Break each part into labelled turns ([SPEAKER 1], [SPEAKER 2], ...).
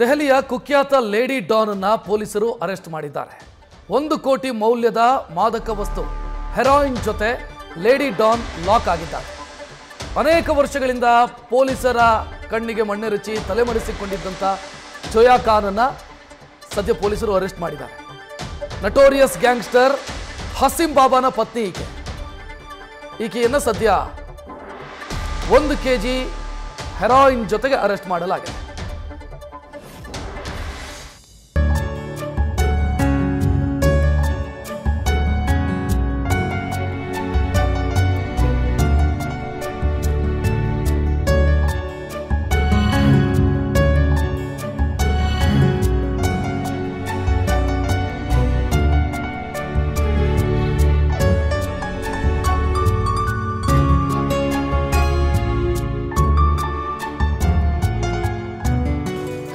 [SPEAKER 1] ದೆಹಲಿಯ ಕುಖ್ಯಾತ lady Don ಅನ್ನು ಪೊಲೀಸರು ಅರೆಸ್ಟ್ ಮಾಡಿದ್ದಾರೆ. 1 ಕೋಟಿ ಮೌಲ್ಯದ ಮಾದಕ ವಸ್ತು ಹೆರಾಯಿನ್ ಜೊತೆ ಲೇಡಿ ಡಾನ್ ಲಾಕ್ ಆಗಿದ್ದಾರೆ. ಅನೇಕ ವರ್ಷಗಳಿಂದ ಪೊಲೀಸರ ಕಣ್ಣಿಗೆ ಮಣ್ಣೆರಚಿ ತಲೆಮರೆಸಿಕೊಂಡಿದ್ದಂಥ ಜೋಯಾ ಖಾನ್ ಅನ್ನು ಸದ್ಯ ಪೊಲೀಸರು ಅರೆಸ್ಟ್ ಮಾಡಿದ್ದಾರೆ. ನಟೋರಿಯಸ್ ಗ್ಯಾಂಗ್ಸ್ಟರ್ ಹಸೀಂ ಬಾಬಾನ ಪತ್ನಿ ಈಕೆಯನ್ನು ಸದ್ಯ 1 kg ಹೆರಾಯಿನ್ ಜೊತೆಗೆ ಅರೆಸ್ಟ್ ಮಾಡಲಾಗಿದೆ.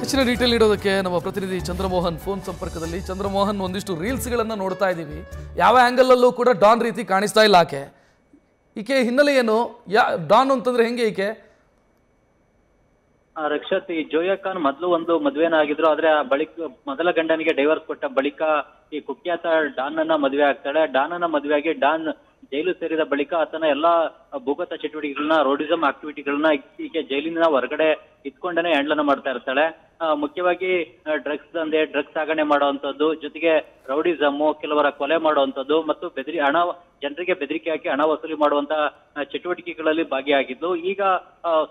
[SPEAKER 1] ಹೆಚ್ಚಿನ ಡೀಟೇಲ್ ನೀಡೋದಕ್ಕೆ ನಮ್ಮ ಪ್ರತಿನಿಧಿ ಚಂದ್ರಮೋಹನ್ ಫೋನ್ ಸಂಪರ್ಕದಲ್ಲಿ. ಚಂದ್ರಮೋಹನ್, ಒಂದಿಷ್ಟು ರೀಲ್ಸ್ಗಳನ್ನು ನೋಡ್ತಾ ಇದ್ದೀವಿ. ಯಾವ ಆ್ಯಂಗಲಲ್ಲೂ ಕೂಡ ಡಾನ್ ರೀತಿ ಕಾಣಿಸ್ತಾ ಇಲ್ಲ. ಈಕೆ ಹಿನ್ನೆಲೆ ಏನು? ಡಾನ್ ಅಂತಂದ್ರೆ ಹೆಂಗೆ ಈಕೆ?
[SPEAKER 2] ರಕ್ಷತ್, ಈ ಜೋಯಾ ಖಾನ್ ಮೊದಲು ಒಂದು ಮದುವೆನ ಆಗಿದ್ರು. ಆದ್ರೆ ಆ ಬಳಿಕ ಮೊದಲ ಗಂಡನಿಗೆ ಡೈವರ್ಸ್ ಕೊಟ್ಟ ಬಳಿಕ ಈ ಕುಖ್ಯಾತ ಡಾನ್ ಅನ್ನ ಮದುವೆ ಆಗ್ತಾಳೆ. ಡಾನ್ ಅನ್ನ ಮದುವೆಯಾಗಿ ಡಾನ್ ಜೈಲು ಸೇರಿದ ಬಳಿಕ ಆತನ ಎಲ್ಲಾ ಭೂಗತ ಚಟುವಟಿಕೆಗಳನ್ನ, ರೋಡಿಸಮ್ ಆಕ್ಟಿವಿಟಿಗಳನ್ನ ಈಕೆ ಜೈಲಿನ ಹೊರಗಡೆ ಇದ್ಕೊಂಡೇ ಹ್ಯಾಂಡಲ್ ಮಾಡ್ತಾ ಇರ್ತಾಳೆ. ಮುಖ್ಯವಾಗಿ ಡ್ರಗ್ಸ್ ದಂಧೆ, ಡ್ರಗ್ಸ್ ಸಾಗಣೆ ಮಾಡುವಂತದ್ದು, ಜೊತೆಗೆ ರೌಡಿಸಮ್, ಕೆಲವರ ಕೊಲೆ ಮಾಡುವಂತದ್ದು ಮತ್ತು ಜನರಿಗೆ ಬೆದರಿಕೆ ಹಾಕಿ ಹಣ ವಸೂಲಿ ಮಾಡುವಂತ ಚಟುವಟಿಕೆಗಳಲ್ಲಿ ಭಾಗಿಯಾಗಿದ್ದು, ಈಗ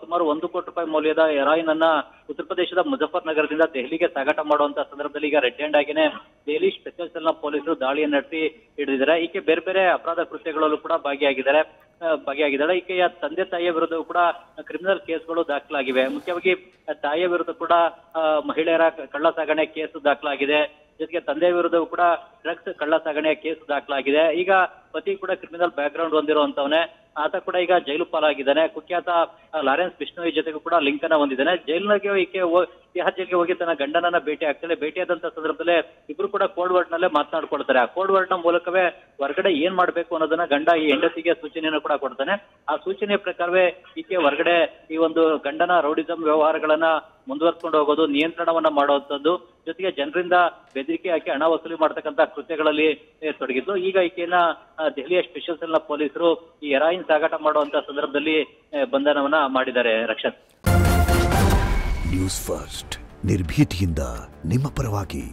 [SPEAKER 2] ಸುಮಾರು 1 ಕೋಟಿ ರೂಪಾಯಿ ಮೌಲ್ಯದ ಹೆರಾಯಿನ್ ಅನ್ನ ಉತ್ತರ ಪ್ರದೇಶದ ಮುಜಫರ್ ನಗರದಿಂದ ದೆಹಲಿಗೆ ಸಾಗಾಟ ಮಾಡುವಂತ ಸಂದರ್ಭದಲ್ಲಿ ಈಗ ರೆಡ್ ಹ್ಯಾಂಡ್ ಆಗಿನೇ ದೆಹಲಿ ಸ್ಪೆಷಲ್ ಸೆಲ್ ನ ಪೊಲೀಸರು ದಾಳಿಯನ್ನು ನಡೆಸಿ ಹಿಡಿದಿದ್ದಾರೆ. ಈಕೆ ಬೇರೆ ಬೇರೆ ಅಪರಾಧ ಕೃತ್ಯಗಳಲ್ಲೂ ಕೂಡ ಭಾಗಿಯಾಗಿದ್ದಾಳೆ. ಈಕೆಯ ತಂದೆ ತಾಯಿಯ ವಿರುದ್ಧವೂ ಕೂಡ ಕ್ರಿಮಿನಲ್ ಕೇಸ್ಗಳು ದಾಖಲಾಗಿವೆ. ಮುಖ್ಯವಾಗಿ ತಾಯಿಯ ವಿರುದ್ಧ ಕೂಡ ಮಹಿಳೆಯರ ಕಳ್ಳ ಸಾಗಣೆ ಕೇಸು ದಾಖಲಾಗಿದೆ. ಜೊತೆಗೆ ತಂದೆಯ ವಿರುದ್ಧವೂ ಕೂಡ ಡ್ರಗ್ಸ್ ಕಳ್ಳ ಸಾಗಣೆಯ ಕೇಸು ದಾಖಲಾಗಿದೆ. ಈಗ ಪತಿ ಕೂಡ ಕ್ರಿಮಿನಲ್ ಬ್ಯಾಕ್ ಗ್ರೌಂಡ್ ಹೊಂದಿರುವಂತವನೇ. ಆತ ಕೂಡ ಈಗ ಜೈಲು ಪಾಲಾಗಿದ್ದಾನೆ. ಕುಖ್ಯಾತ ಲಾರೆನ್ಸ್ ಬಿಷ್ಣೋಯ್ ಜೊತೆಗೂ ಕೂಡ ಲಿಂಕ್ ಅನ್ನ ಹೊಂದಿದ್ದಾನೆ. ಜೈಲಿಗೆ ಈಕೆ ತಿಹಾರ್ ಜೈಲಿಗೆ ಹೋಗಿ ತನ್ನ ಗಂಡನನ್ನ ಭೇಟಿ ಆಗ್ತಾಳೆ. ಭೇಟಿಯಾದಂತ ಸಂದರ್ಭದಲ್ಲೇ ಇಬ್ರು ಕೂಡ ಕೋಡ್ ವರ್ಡ್ ನಲ್ಲೇ ಮಾತನಾಡ್ಕೊಳ್ತಾರೆ. ಆ ಕೋಡ್ ವರ್ಡ್ ನ ಮೂಲಕವೇ ಹೊರಗಡೆ ಏನ್ ಮಾಡ್ಬೇಕು ಅನ್ನೋದನ್ನ ಗಂಡ ಈ ಹೆಂಡತಿಗೆ ಸೂಚನೆಯನ್ನು ಕೂಡ ಕೊಡ್ತಾನೆ. ಆ ಸೂಚನೆ ಪ್ರಕಾರವೇ ಈಕೆ ಹೊರಗಡೆ ಈ ಒಂದು ಗಂಡನ ರೌಡಿಸಂ ವ್ಯವಹಾರಗಳನ್ನ ಮುಂದುವರ್ಸ್ಕೊಂಡು ಹೋಗೋದು, ನಿಯಂತ್ರಣವನ್ನ ಮಾಡುವಂತದ್ದು, ಜೊತೆಗೆ ಜನರಿಂದ ಬೆದರಿಕೆ ಹಾಕಿ ಹಣ ವಸೂಲಿ ಮಾಡ್ತಕ್ಕಂಥ ಕೃತ್ಯಗಳಲ್ಲಿ ತೊಡಗಿದ್ದು. ಈಗ ಈಕೆಯನ್ನ ದೆಹಲಿಯ ಸ್ಪೆಷಲ್ ಸೆಲ್ ನ ಪೊಲೀಸರು ಈ ಹೆರಾಯಿನ್ ಸಾಗಾಟ ಮಾಡುವಂತ ಸಂದರ್ಭದಲ್ಲಿ ಬಂಧನವನ್ನ ಮಾಡಿದ್ದಾರೆ. ರಕ್ಷತ್,
[SPEAKER 3] ನ್ಯೂಸ್ ಫಸ್ಟ್ ನಿರ್ಭೀತಿಯಿಂದ ನಿಮ್ಮ ಪರವಾಗಿ.